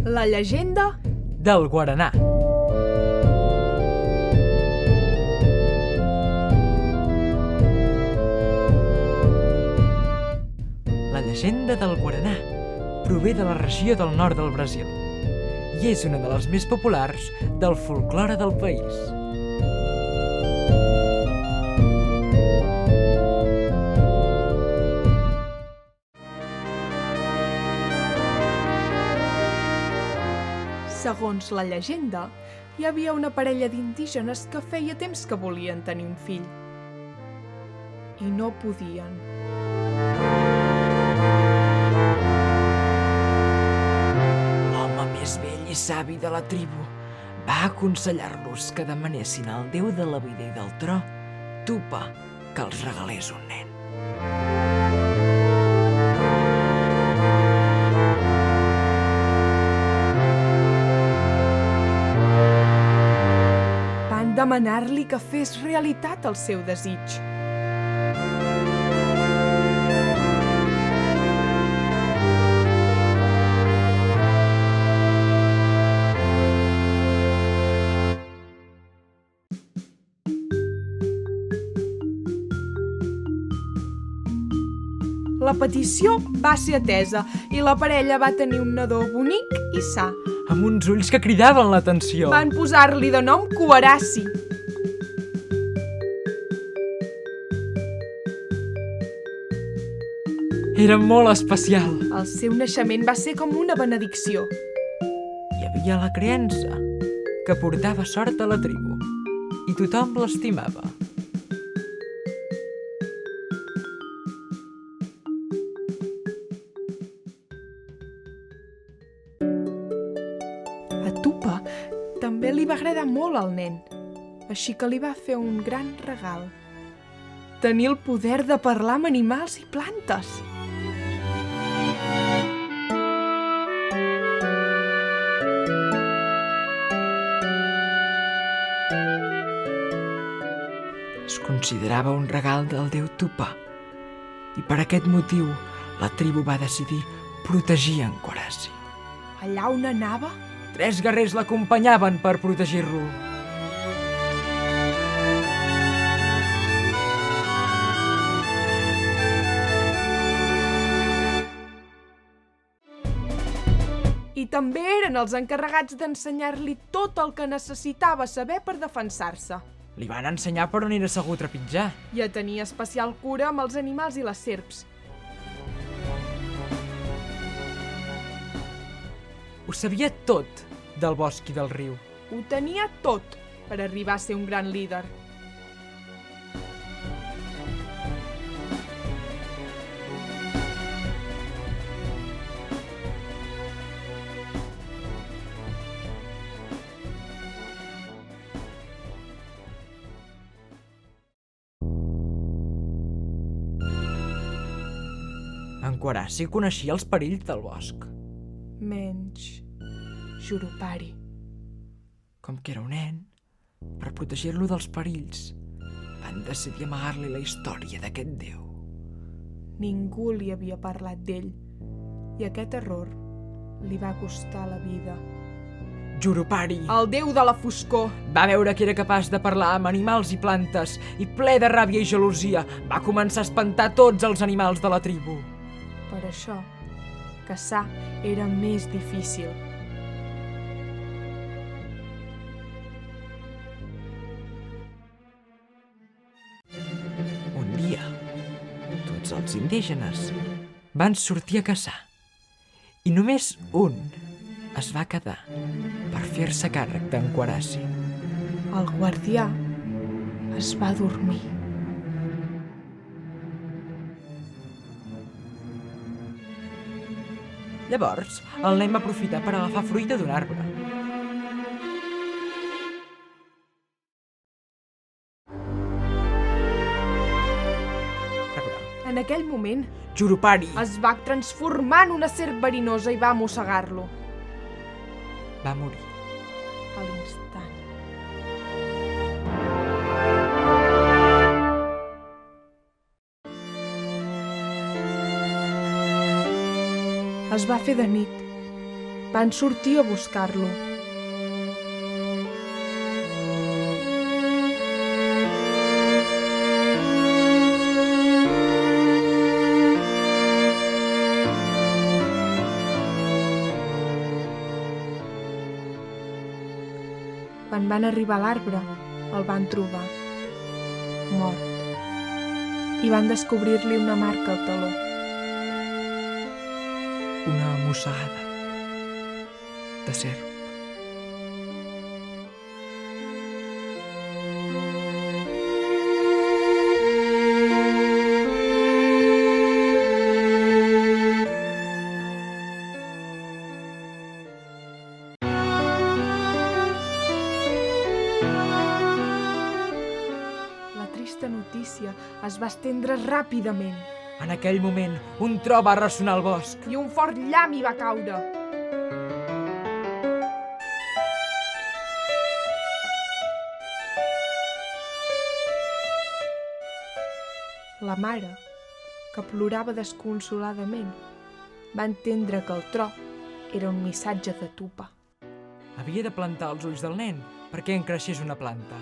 La llegenda del Guaraná. La llegenda del Guaraná prové de la regió del nord del Brasil i és una de les més populars del folklore del país. Segons la llegenda, hi havia una parella d'indígenes que feia temps que volien tenir un fill. I no podien. L'home més vell i savi de la tribu va aconsellar-los que demanessin al déu de la vida i del tro, Tupa, que els regalés un nen. Van demanar-li que fes realitat el seu desig. La petició va ser atesa i la parella va tenir un nadó bonic i sa. Amb uns ulls que cridaven l'atenció. Van posar-li de nom Coeraci. Era molt especial. El seu naixement va ser com una benedicció. Hi havia la creença que portava sort a la tribu i tothom l'estimava. A Tupa també li va agradar molt el nen, així que li va fer un gran regal. Tenir el poder de parlar amb animals i plantes. Es considerava un regal del déu Tupa i per aquest motiu la tribu va decidir protegir en Coeraci. Allà on anava, 3 guerrers l'acompanyaven per protegir-lo. i també eren els encarregats d'ensenyar-li tot el que necessitava saber per defensar-se. Li van ensenyar per on era segur trepitjar. I a tenir especial cura amb els animals i les serps. Ho sabia tot del bosc i del riu. Ho tenia tot per arribar a ser un gran líder. En Coeraci coneixia els perills del bosc. Menys Jurupari. Com que era un nen, per protegir-lo dels perills, van decidir amagar-li la història d'aquest déu. Ningú li havia parlat d'ell, i aquest error li va costar la vida. Jurupari El déu de la foscor. va veure que era capaç de parlar amb animals i plantes i ple de ràbia i gelosia va començar a espantar tots els animals de la tribu. Per això, caçar era més difícil. Un dia, tots els indígenes van sortir a caçar i només un es va quedar per fer-se càrrec d'en Coeraci. El guardià es va dormir. Llavors, el nen va aprofitar per agafar fruita d'un arbre. En aquell moment, Jurupari es va transformar en una serp verinosa i va mossegar-lo. va morir. A l'instant. Es va fer de nit. Van sortir a buscar-lo. Quan van arribar a l'arbre, el van trobar mort i van descobrir-li una marca al taló. Una mossegada de serp. La trista notícia es va estendre ràpidament En aquell moment, un tro va ressonar al bosc. i un fort llamp hi va caure. La mare, que plorava desconsoladament, va entendre que el tro era un missatge de Tupa. Havia de plantar els ulls del nen perquè en creixés una planta.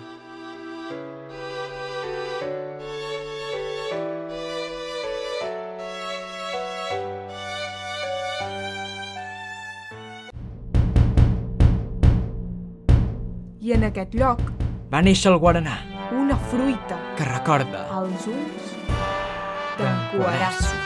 I en aquest lloc, Va néixer el guaranà, una fruita que recorda als ulls d'en d'en Cuarasso.